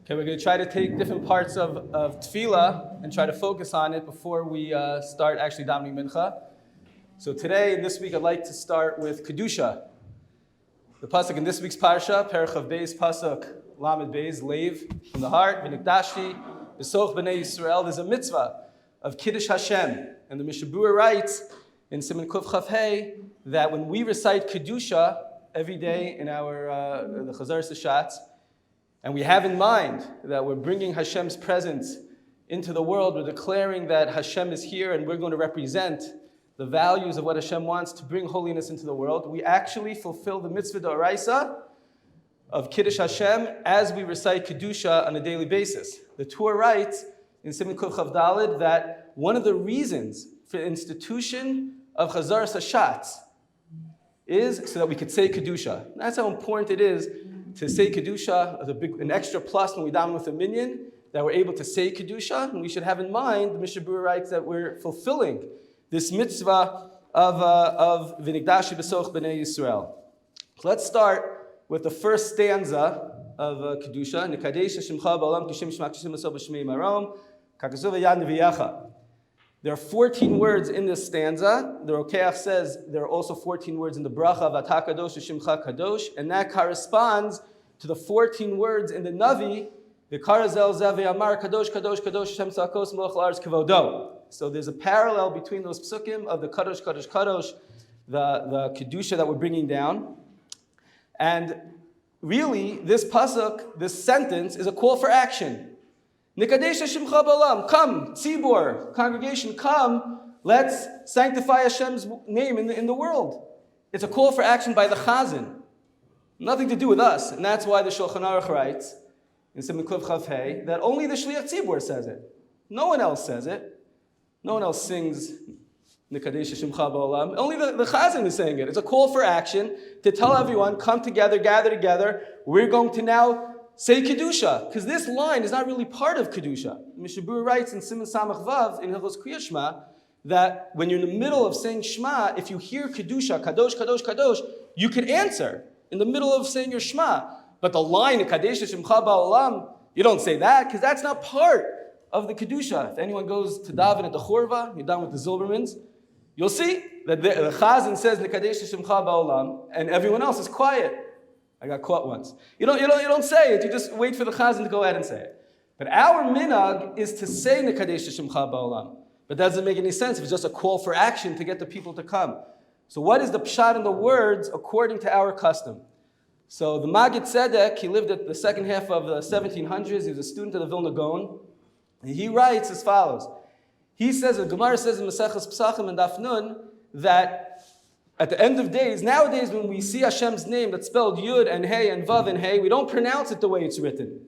Okay, we're going to try to take different parts of Tefillah and try to focus on it before we start actually davening Mincha. So today, this week, I'd like to start with Kedushah. The pasuk in this week's parsha, Perach of Beis, pasuk Lamed Beis, Leiv, from the heart, V'nikdashti, B'soch B'nei Yisrael. There's a mitzvah of Kiddush Hashem. And the Mishabura writes in Siman Kuf Chaf Hey that when we recite Kedushah every day in our the Chazar Sashatz, and we have in mind that we're bringing Hashem's presence into the world, we're declaring that Hashem is here and we're going to represent the values of what Hashem wants to bring holiness into the world, we actually fulfill the mitzvah d'oraisa of Kiddush Hashem as we recite Kedushah on a daily basis. The Torah writes in Siman Kuf Chav Daled that one of the reasons for the institution of Chazar Sashatz is so that we could say Kedushah. That's how important it is to say Kedushah as an extra plus when we daven with a minyan, that we're able to say Kedushah, and we should have in mind, the Mishabura writes, that we're fulfilling this mitzvah of V'nikdashi B'soch B'nei Yisrael. So let's start with the first stanza of Kedushah. Nekadesh Shemcha Ba'olam Kishim Shema Kishim B'soch B'shmei Marom Kakasuv Yad Neviyacha. There are 14 words in this stanza. The Rokeach says there are also 14 words in the bracha of Atah Kadosh Shemcha Kadosh, and that corresponds to the 14 words in the Navi, V'karazel Zev Amar Kadosh Kadosh Kadosh Hashem Tzakos Melech La'aretz Kevodo. So there's a parallel between those psukim of the Kadosh Kadosh Kadosh, the Kedushah that we're bringing down. And really, this pasuk, this sentence, is a call for action. Nikadesh Shemcha B'olam, come, Tzibor, congregation, come, let's sanctify Hashem's name in the world. It's a call for action by the Chazan. Nothing to do with us. And that's why the Shulchan Aruch writes, in Siman Kuf Chav Hey, that only the Shliach Tzibor says it. No one else says it. No one else sings Nikadesh Shemcha B'olam. Only the Chazan is saying it. It's a call for action to tell everyone, come together, gather together. We're going to now say Kedushah, because this line is not really part of Kedushah. Mishabura writes in Siman Samach Vav in Hilchos Kriyas Shema that when you're in the middle of saying Shema, if you hear Kedushah, Kadosh, Kadosh, Kadosh, you can answer in the middle of saying your Shema. But the line Kadesh Shemcha Ba'olam, you don't say that because that's not part of the Kedushah. If anyone goes to daven at the Chorva, you're down with the Zilbermans, you'll see that the Chazan says Kadesh Shemcha Ba'olam, and everyone else is quiet. I got caught once. You don't say it. You just wait for the Chazan to go ahead and say it. But our minhag is to say Nekadesh Shemcha Ba'olam. But that doesn't make any sense if it's just a call for action to get the people to come. So what is the pshat in the words according to our custom? So the Maggid Tzedek, he lived at the second half of the 1700s. He was a student of the Vilna Gaon. And he writes as follows. He says, the Gemara says in Maseches Pesachim and Daf Nun, that at the end of days, nowadays when we see Hashem's name that's spelled Yud and Hey and Vav and Hey, we don't pronounce it the way it's written.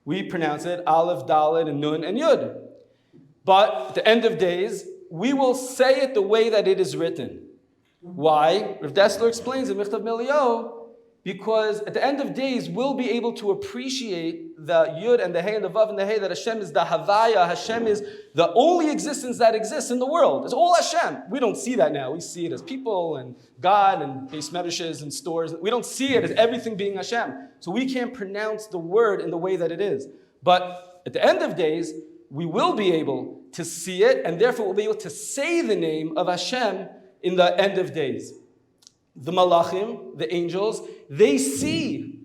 We pronounce it Aleph, Dalet, and Nun and Yud. But at the end of days, we will say it the way that it is written. Why? Rav Dessler explains in Michtav Melio, because at the end of days, we'll be able to appreciate the Yud and the Hey and the Vav and the Hey, that Hashem is the Havaya, Hashem is the only existence that exists in the world. It's all Hashem. We don't see that now. We see it as people and God and base medreshes and stores. We don't see it as everything being Hashem. So we can't pronounce the word in the way that it is. But at the end of days, we will be able to see it, and therefore we'll be able to say the name of Hashem in the end of days. The Malachim, the angels, they see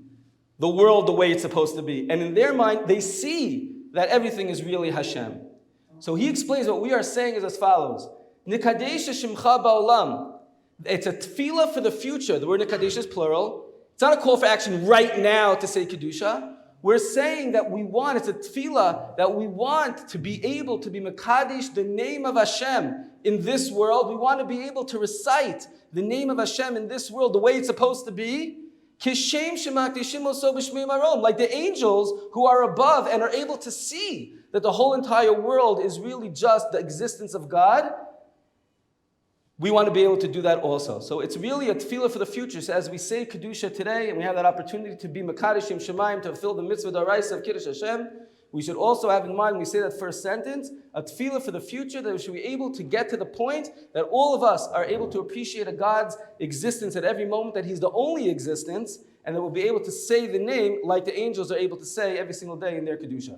the world the way it's supposed to be. And in their mind, they see that everything is really Hashem. So he explains what we are saying is as follows. Nikadesh Shemcha Ba'olam. It's a tefillah for the future. The word Nikadesh is plural. It's not a call for action right now to say Kedushah. We're saying that it's a tefillah, that we want to be able to be Mekadesh, the name of Hashem in this world. We want to be able to recite the name of Hashem in this world the way it's supposed to be. Like the angels who are above and are able to see that the whole entire world is really just the existence of God. We want to be able to do that also. So it's really a tefillah for the future. So as we say Kedushah today, and we have that opportunity to be Mekadesh Shemayim, to fulfill the mitzvah d'oraisa of Kiddush Hashem, we should also have in mind when we say that first sentence, a tefillah for the future, that we should be able to get to the point that all of us are able to appreciate a God's existence at every moment, that He's the only existence, and that we'll be able to say the name like the angels are able to say every single day in their Kedushah.